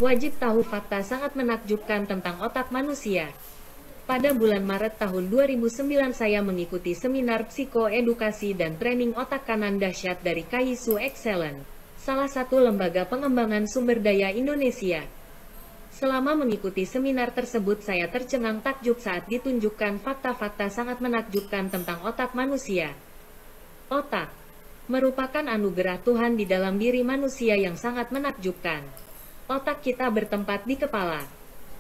Wajib tahu fakta sangat menakjubkan tentang otak manusia. Pada bulan Maret tahun 2009 saya mengikuti seminar psikoedukasi dan training otak kanan dahsyat dari Kaisu Excellent, salah satu lembaga pengembangan sumber daya Indonesia. Selama mengikuti seminar tersebut saya tercengang takjub saat ditunjukkan fakta-fakta sangat menakjubkan tentang otak manusia. Otak merupakan anugerah Tuhan di dalam diri manusia yang sangat menakjubkan. Otak kita bertempat di kepala,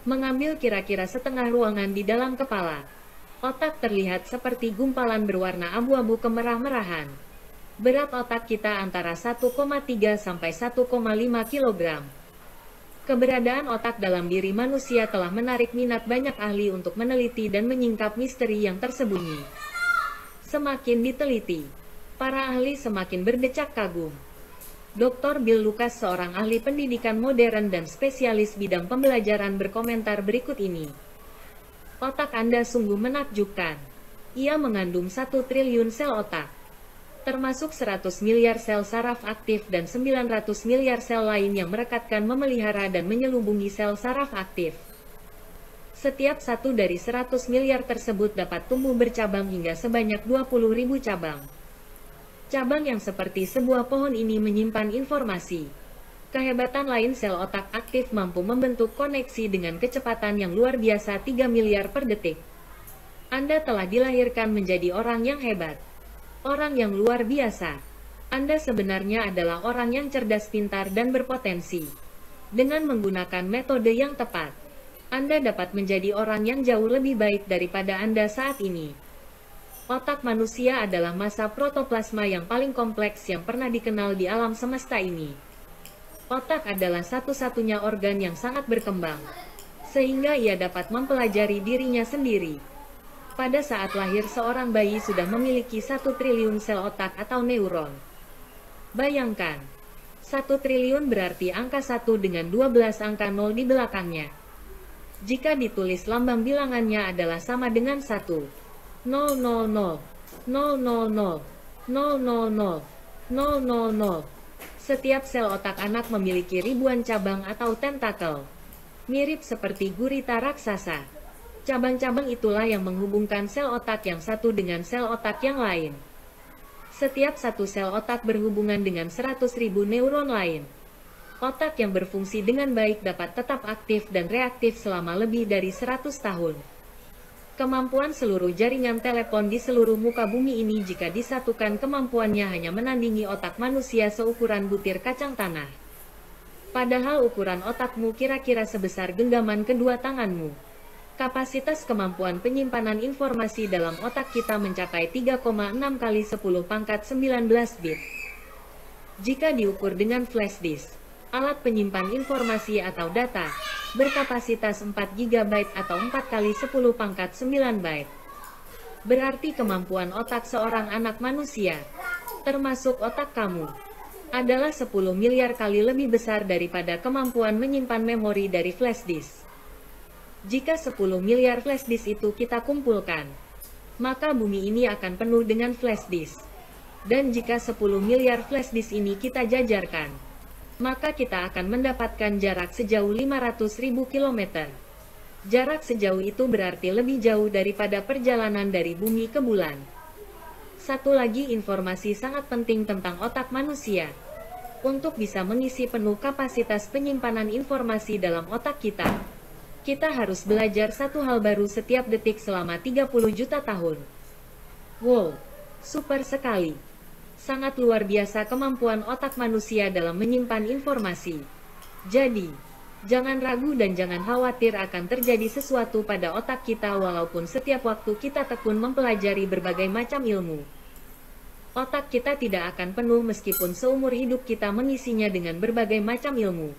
mengambil kira-kira setengah ruangan di dalam kepala. Otak terlihat seperti gumpalan berwarna abu-abu kemerah-merahan. Berat otak kita antara 1,3 sampai 1,5 kg. Keberadaan otak dalam diri manusia telah menarik minat banyak ahli untuk meneliti dan menyingkap misteri yang tersembunyi. Semakin diteliti, para ahli semakin berdecak kagum. Dr. Bill Lucas, seorang ahli pendidikan modern dan spesialis bidang pembelajaran, berkomentar berikut ini. Otak Anda sungguh menakjubkan. Ia mengandung 1 triliun sel otak, termasuk 100 miliar sel saraf aktif dan 900 miliar sel lain yang merekatkan, memelihara, dan menyelubungi sel saraf aktif. Setiap satu dari 100 miliar tersebut dapat tumbuh bercabang hingga sebanyak 20.000 cabang. Cabang yang seperti sebuah pohon ini menyimpan informasi. Kehebatan lain, sel otak aktif mampu membentuk koneksi dengan kecepatan yang luar biasa, 3 miliar per detik. Anda telah dilahirkan menjadi orang yang hebat, orang yang luar biasa. Anda sebenarnya adalah orang yang cerdas, pintar, dan berpotensi. Dengan menggunakan metode yang tepat, Anda dapat menjadi orang yang jauh lebih baik daripada Anda saat ini. Otak manusia adalah massa protoplasma yang paling kompleks yang pernah dikenal di alam semesta ini. Otak adalah satu-satunya organ yang sangat berkembang, sehingga ia dapat mempelajari dirinya sendiri. Pada saat lahir, seorang bayi sudah memiliki 1 triliun sel otak atau neuron. Bayangkan, 1 triliun berarti angka 1 dengan 12 angka 0 di belakangnya. Jika ditulis, lambang bilangannya adalah sama dengan 1. 000, 000, 000, 000. Setiap sel otak anak memiliki ribuan cabang atau tentakel, mirip seperti gurita raksasa. Cabang-cabang itulah yang menghubungkan sel otak yang satu dengan sel otak yang lain. Setiap satu sel otak berhubungan dengan 100.000 neuron lain. Otak yang berfungsi dengan baik dapat tetap aktif dan reaktif selama lebih dari 100 tahun. Kemampuan seluruh jaringan telepon di seluruh muka bumi ini jika disatukan kemampuannya hanya menandingi otak manusia seukuran butir kacang tanah. Padahal ukuran otakmu kira-kira sebesar genggaman kedua tanganmu. Kapasitas kemampuan penyimpanan informasi dalam otak kita mencapai 3,6 kali 10 pangkat 19 bit. Jika diukur dengan flash disk, alat penyimpan informasi atau data, berkapasitas 4 GB atau 4 kali 10 pangkat 9 byte. Berarti kemampuan otak seorang anak manusia, termasuk otak kamu, adalah 10 miliar kali lebih besar daripada kemampuan menyimpan memori dari flash disk. Jika 10 miliar flash disk itu kita kumpulkan, maka bumi ini akan penuh dengan flash disk. Dan jika 10 miliar flash disk ini kita jajarkan, maka kita akan mendapatkan jarak sejauh 500.000 km. Jarak sejauh itu berarti lebih jauh daripada perjalanan dari bumi ke bulan. Satu lagi informasi sangat penting tentang otak manusia. Untuk bisa mengisi penuh kapasitas penyimpanan informasi dalam otak kita, kita harus belajar satu hal baru setiap detik selama 30 juta tahun. Wow, super sekali! Sangat luar biasa kemampuan otak manusia dalam menyimpan informasi. Jadi, jangan ragu dan jangan khawatir akan terjadi sesuatu pada otak kita walaupun setiap waktu kita tekun mempelajari berbagai macam ilmu. Otak kita tidak akan penuh meskipun seumur hidup kita mengisinya dengan berbagai macam ilmu.